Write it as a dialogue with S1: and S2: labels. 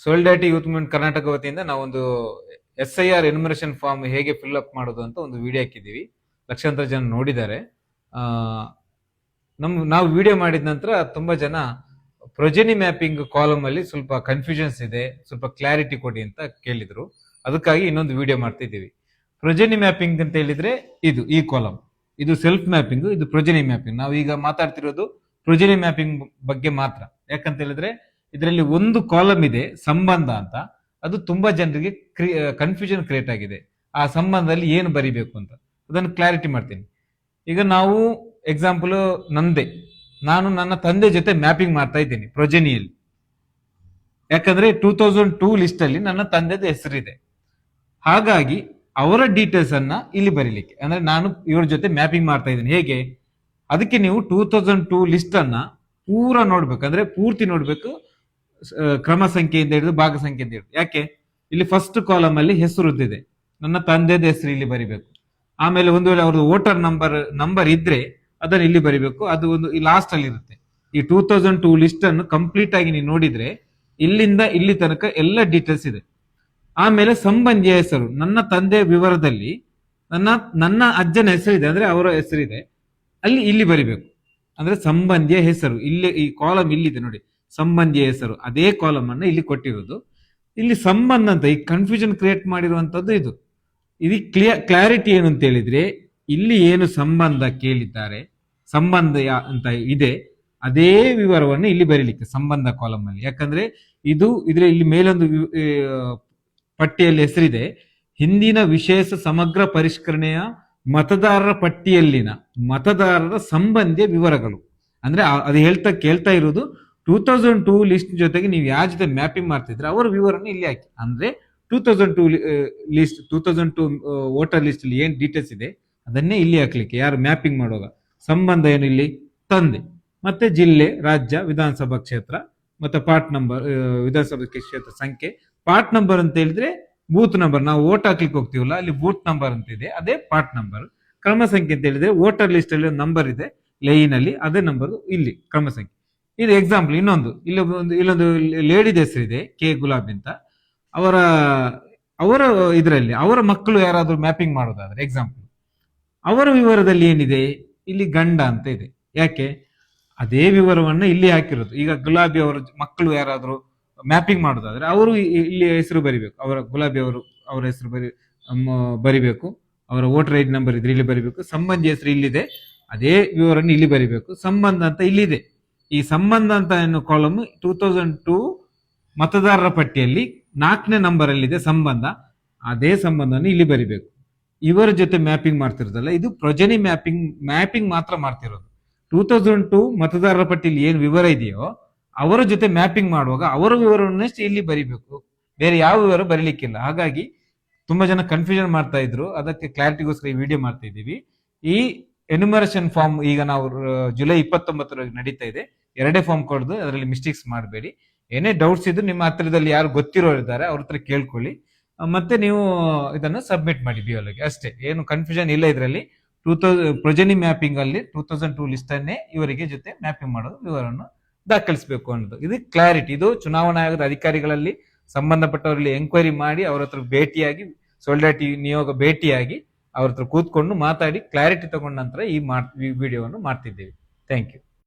S1: ಸೋಲಿಡಾರಿಟಿ youth movement Karnataka ವತಿಯಿಂದ ನಾವೊಂದು SIR enumeration form ಹೇಗೆ ಫಿಲ್ ಅಪ್ ಮಾಡೋದು ಅಂತ ಒಂದು ವಿಡಿಯೋ ಹಾಕಿದ್ದೀವಿ. ಲಕ್ಷಾಂತರ ಜನ ನೋಡಿದ್ದಾರೆ. ನಾವು ವಿಡಿಯೋ ಮಾಡಿದ ನಂತರ ತುಂಬಾ ಜನ ಪ್ರೊಜೆನಿ ಮ್ಯಾಪಿಂಗ್ ಕಾಲಮ್ ಅಲ್ಲಿ ಸ್ವಲ್ಪ ಕನ್ಫ್ಯೂಷನ್ಸ್ ಇದೆ, ಸ್ವಲ್ಪ ಕ್ಲಾರಿಟಿ ಕೊಡಿ ಅಂತ ಕೇಳಿದ್ರು. ಅದಕ್ಕಾಗಿ ಇನ್ನೊಂದು ವಿಡಿಯೋ ಮಾಡ್ತಿದ್ದೀವಿ. ಪ್ರೊಜೆನಿ ಮ್ಯಾಪಿಂಗ್ ಅಂತ ಹೇಳಿದ್ರೆ ಈ ಕಾಲಮ್, ಇದು ಸೆಲ್ಫ್ ಮ್ಯಾಪಿಂಗ್, ಇದು ಪ್ರೊಜೆನಿ ಮ್ಯಾಪಿಂಗ್. ನಾವು ಈಗ ಮಾತಾಡ್ತಿರೋದು ಪ್ರೊಜೆನಿ ಮ್ಯಾಪಿಂಗ್ ಬಗ್ಗೆ ಮಾತ್ರ. ಯಾಕಂತ ಹೇಳಿದ್ರೆ ಇದರಲ್ಲಿ ಒಂದು ಕಾಲಮ್ ಇದೆ ಸಂಬಂಧ ಅಂತ, ಅದು ತುಂಬಾ ಜನರಿಗೆ ಕನ್ಫ್ಯೂಷನ್ ಕ್ರಿಯೇಟ್ ಆಗಿದೆ. ಆ ಸಂಬಂಧದಲ್ಲಿ ಏನು ಬರಿಬೇಕು ಅಂತ ಅದನ್ನು ಕ್ಲಾರಿಟಿ ಮಾಡ್ತೀನಿ. ಈಗ ನಾವು ಎಕ್ಸಾಂಪಲ್ ನಾನು ನನ್ನ ತಂದೆ ಜೊತೆ ಮ್ಯಾಪಿಂಗ್ ಮಾಡ್ತಾ ಇದ್ದೀನಿ ಪ್ರೊಜೆನಿಯಲ್ಲಿ. ಯಾಕಂದ್ರೆ 2002 ಲಿಸ್ಟ್ ಅಲ್ಲಿ ನನ್ನ ತಂದೆದ ಹೆಸರಿದೆ. ಹಾಗಾಗಿ ಅವರ ಡೀಟೇಲ್ಸ್ ಅನ್ನ ಇಲ್ಲಿ ಬರೀಲಿಕ್ಕೆ, ಅಂದ್ರೆ ನಾನು ಇವ್ರ ಜೊತೆ ಮ್ಯಾಪಿಂಗ್ ಮಾಡ್ತಾ ಇದ್ದೀನಿ. ಹೇಗೆ? ಅದಕ್ಕೆ ನೀವು 2002 ಲಿಸ್ಟ್ ಅನ್ನ ಪೂರ ನೋಡ್ಬೇಕು, ಅಂದ್ರೆ ಪೂರ್ತಿ ನೋಡ್ಬೇಕು, ಕ್ರಮ ಸಂಖ್ಯೆಯಿಂದ ಹಿಡಿದು ಭಾಗ ಸಂಖ್ಯೆಯಿಂದ ಹಿಡಿದು. ಯಾಕೆ? ಇಲ್ಲಿ ಫಸ್ಟ್ ಕಾಲಮ್ ಅಲ್ಲಿ ಹೆಸರುದ್ದಿದೆ, ನನ್ನ ತಂದೆದ ಹೆಸರು ಇಲ್ಲಿ ಬರಿಬೇಕು. ಆಮೇಲೆ ಒಂದು ವೇಳೆ ಅವ್ರದ್ದು ವೋಟರ್ ನಂಬರ್ ಇದ್ರೆ ಅದನ್ನು ಇಲ್ಲಿ ಬರಿಬೇಕು. ಅದು ಒಂದು ಲಾಸ್ಟ್ ಅಲ್ಲಿ ಇರುತ್ತೆ. ಈ 2002 ಲಿಸ್ಟ್ ಅನ್ನು ಕಂಪ್ಲೀಟ್ ಆಗಿ ನೀವು ನೋಡಿದ್ರೆ ಇಲ್ಲಿಂದ ಇಲ್ಲಿ ತನಕ ಎಲ್ಲ ಡೀಟೇಲ್ಸ್ ಇದೆ. ಆಮೇಲೆ ಸಂಬಂಧಿಯ ಹೆಸರು, ನನ್ನ ತಂದೆಯ ವಿವರದಲ್ಲಿ ನನ್ನ ಅಜ್ಜನ ಹೆಸರಿದೆ, ಅಂದ್ರೆ ಅವರ ಹೆಸರಿದೆ, ಇಲ್ಲಿ ಬರಿಬೇಕು. ಅಂದ್ರೆ ಸಂಬಂಧಿಯ ಹೆಸರು ಇಲ್ಲಿ, ಈ ಕಾಲಮ್ ಇಲ್ಲಿದೆ ನೋಡಿ, ಸಂಬಂಧಿಯ ಹೆಸರು, ಅದೇ ಕಾಲಮ್ ಅನ್ನ ಇಲ್ಲಿ ಕೊಟ್ಟಿರೋದು. ಇಲ್ಲಿ ಸಂಬಂಧ ಅಂತ ಈ ಕನ್ಫ್ಯೂಷನ್ ಕ್ರಿಯೇಟ್ ಮಾಡಿರುವಂತದ್ದು ಇದು ಕ್ಲಾರಿಟಿ ಏನು ಅಂತ ಹೇಳಿದ್ರೆ, ಇಲ್ಲಿ ಏನು ಸಂಬಂಧ ಕೇಳಿದ್ದಾರೆ, ಸಂಬಂಧ ಅಂತ ಇದೆ, ಅದೇ ವಿವರವನ್ನು ಇಲ್ಲಿ ಬರೀಲಿಕ್ಕೆ ಸಂಬಂಧ ಕಾಲಮ್ ಅಲ್ಲಿ. ಯಾಕಂದ್ರೆ ಇಲ್ಲಿ ಮೇಲೊಂದು ಪಟ್ಟಿಯಲ್ಲಿ ಹೆಸರಿದೆ, ಹಿಂದಿನ ವಿಶೇಷ ಸಮಗ್ರ ಪರಿಷ್ಕರಣೆಯ ಮತದಾರರ ಪಟ್ಟಿಯಲ್ಲಿನ ಮತದಾರರ ಸಂಬಂಧಿಯ ವಿವರಗಳು. ಅಂದ್ರೆ ಅದು ಕೇಳ್ತಾ ಇರೋದು 2002 ಲಿಸ್ಟ್ ಜೊತೆಗೆ ನೀವು ಯಾರ ಜೊತೆ ಮ್ಯಾಪಿಂಗ್ ಮಾಡ್ತಿದ್ರೆ ಅವರ ವಿವರನ್ನು ಇಲ್ಲಿ ಹಾಕಿ. ಅಂದ್ರೆ 2002 ಲಿಸ್ಟ್, 2002 ವೋಟರ್ ಲಿಸ್ಟ್ ಅಲ್ಲಿ ಏನ್ ಡೀಟೇಲ್ಸ್ ಇದೆ ಅದನ್ನೇ ಇಲ್ಲಿ ಹಾಕ್ಲಿಕ್ಕೆ. ಯಾರು ಮ್ಯಾಪಿಂಗ್ ಮಾಡುವಾಗ ಸಂಬಂಧ ಏನು ಇಲ್ಲಿ ತಂದೆ, ಮತ್ತೆ ಜಿಲ್ಲೆ, ರಾಜ್ಯ, ವಿಧಾನಸಭಾ ಕ್ಷೇತ್ರ, ಮತ್ತೆ ಪಾರ್ಟ್ ನಂಬರ್, ವಿಧಾನಸಭಾ ಕ್ಷೇತ್ರ ಸಂಖ್ಯೆ, ಪಾರ್ಟ್ ನಂಬರ್ ಅಂತ ಹೇಳಿದ್ರೆ ಬೂತ್ ನಂಬರ್. ನಾವು ವೋಟ್ ಹಾಕ್ಲಿಕ್ಕೆ ಹೋಗ್ತೀವಲ್ಲ, ಅಲ್ಲಿ ಬೂತ್ ನಂಬರ್ ಅಂತ ಇದೆ, ಅದೇ ಪಾರ್ಟ್ ನಂಬರ್. ಕ್ರಮ ಸಂಖ್ಯೆ ಅಂತ ಹೇಳಿದ್ರೆ ವೋಟರ್ ಲಿಸ್ಟ್ ಅಲ್ಲಿ ಒಂದು ನಂಬರ್ ಇದೆ ಲೈನ್ ಅಲ್ಲಿ, ಅದೇ ನಂಬರ್ ಇಲ್ಲಿ ಕ್ರಮ ಸಂಖ್ಯೆ. ಇದು ಎಕ್ಸಾಂಪಲ್. ಇಲ್ಲೊಂದು ಲೇಡಿದ ಹೆಸರಿದೆ ಕೆ ಗುಲಾಬಿ ಅಂತ. ಅವರ ಇದರಲ್ಲಿ ಅವರ ಮಕ್ಕಳು ಯಾರಾದ್ರೂ ಮ್ಯಾಪಿಂಗ್ ಮಾಡೋದಾದ್ರೆ ಎಕ್ಸಾಂಪಲ್, ಅವರ ವಿವರದಲ್ಲಿ ಏನಿದೆ ಇಲ್ಲಿ ಗಂಡ ಅಂತ ಇದೆ. ಯಾಕೆ? ಅದೇ ವಿವರವನ್ನ ಇಲ್ಲಿ ಹಾಕಿರೋದು. ಈಗ ಗುಲಾಬಿ ಅವರ ಮಕ್ಕಳು ಯಾರಾದ್ರೂ ಮ್ಯಾಪಿಂಗ್ ಮಾಡೋದಾದ್ರೆ ಅವರು ಇಲ್ಲಿ ಹೆಸರು ಬರಿಬೇಕು, ಗುಲಾಬಿ ಅವರ ಹೆಸರು ಬರಿಬೇಕು, ಅವರ ವೋಟರ್ ಐಡಿ ನಂಬರ್ ಇದ್ರೆ ಇಲ್ಲಿ ಬರಿಬೇಕು, ಸಂಬಂಧಿ ಹೆಸರು ಇಲ್ಲಿದೆ, ಅದೇ ವಿವರನ್ನು ಇಲ್ಲಿ ಬರಿಬೇಕು. ಸಂಬಂಧ ಅಂತ ಇಲ್ಲಿದೆ. ಈ ಸಂಬಂಧ ಅಂತ ಎನ್ನುವ ಕಾಲಮ್ 2002 ಮತದಾರರ ಪಟ್ಟಿಯಲ್ಲಿ 4ನೇ ನಂಬರ್ ಅಲ್ಲಿದೆ ಸಂಬಂಧ, ಅದೇ ಸಂಬಂಧವನ್ನು ಇಲ್ಲಿ ಬರಿಬೇಕು. ಇವರ ಜೊತೆ ಮ್ಯಾಪಿಂಗ್ ಮಾಡ್ತಿರೋದಲ್ಲ, ಇದು ಪ್ರೊಜೆನಿ ಮ್ಯಾಪಿಂಗ್ ಮಾತ್ರ ಮಾಡ್ತಿರೋದು. 2002 ಮತದಾರರ ಪಟ್ಟಿಯಲ್ಲಿ ಏನು ವಿವರ ಇದೆಯೋ ಅವರ ಜೊತೆ ಮ್ಯಾಪಿಂಗ್ ಮಾಡುವಾಗ ಅವರ ವಿವರವನ್ನಷ್ಟೇ ಇಲ್ಲಿ ಬರಿಬೇಕು, ಬೇರೆ ಯಾವ ವಿವರ ಬರೀಲಿಕ್ಕಿಲ್ಲ. ಹಾಗಾಗಿ ತುಂಬಾ ಜನ ಕನ್ಫ್ಯೂಷನ್ ಮಾಡ್ತಾ ಇದ್ರು, ಅದಕ್ಕೆ ಕ್ಲಾರಿಟಿಗೋಸ್ಕರ ಈ ವಿಡಿಯೋ ಮಾಡ್ತಾ ಇದ್ದೀವಿ. ಈ ಎನ್ಯುಮರೇಷನ್ ಫಾರ್ಮ್ ಈಗ ನಾವು ಜುಲೈ 29 ನಡೀತಾ ಇದೆ. 2 ಫಾರ್ಮ್ ಕೊಡೋದು, ಅದರಲ್ಲಿ ಮಿಸ್ಟೇಕ್ಸ್ ಮಾಡಬೇಡಿ. ಏನೇ ಡೌಟ್ಸ್ ಇದ್ರು ನಿಮ್ಮ ಹತ್ರದಲ್ಲಿ ಯಾರು ಗೊತ್ತಿರೋರು ಇದ್ದಾರೆ ಅವ್ರ ಹತ್ರ ಕೇಳ್ಕೊಳ್ಳಿ, ಮತ್ತೆ ನೀವು ಇದನ್ನು ಸಬ್ಮಿಟ್ ಮಾಡಿ ಬಿಒಗೆ ಅಷ್ಟೇ. ಏನು ಕನ್ಫ್ಯೂಷನ್ ಇಲ್ಲ ಇದರಲ್ಲಿ. ಪ್ರೊಜೆನಿ ಮ್ಯಾಪಿಂಗ್ ಅಲ್ಲಿ 2002 ಲಿಸ್ಟ್ ಅನ್ನೇ ಇವರಿಗೆ ಜೊತೆ ಮ್ಯಾಪಿಂಗ್ ಮಾಡೋದು, ವಿವರವನ್ನು ದಾಖಲಿಸಬೇಕು ಅನ್ನೋದು ಇದು ಕ್ಲಾರಿಟಿ. ಇದು ಚುನಾವಣಾ ಆಯೋಗದ ಅಧಿಕಾರಿಗಳಲ್ಲಿ ಸಂಬಂಧಪಟ್ಟವರಲ್ಲಿ ಎಂಕ್ವೈರಿ ಮಾಡಿ ಅವ್ರ ಹತ್ರ ಭೇಟಿಯಾಗಿ, ಸೋಲಿಡಾರಿಟಿ ನಿಯೋಗ ಭೇಟಿಯಾಗಿ ಅವ್ರ ಹತ್ರ ಕೂತ್ಕೊಂಡು ಮಾತಾಡಿ ಕ್ಲಾರಿಟಿ ತಗೊಂಡ ನಂತರ ಈ ವಿಡಿಯೋವನ್ನು ಮಾಡ್ತಿದ್ದೇವೆ. Thank you.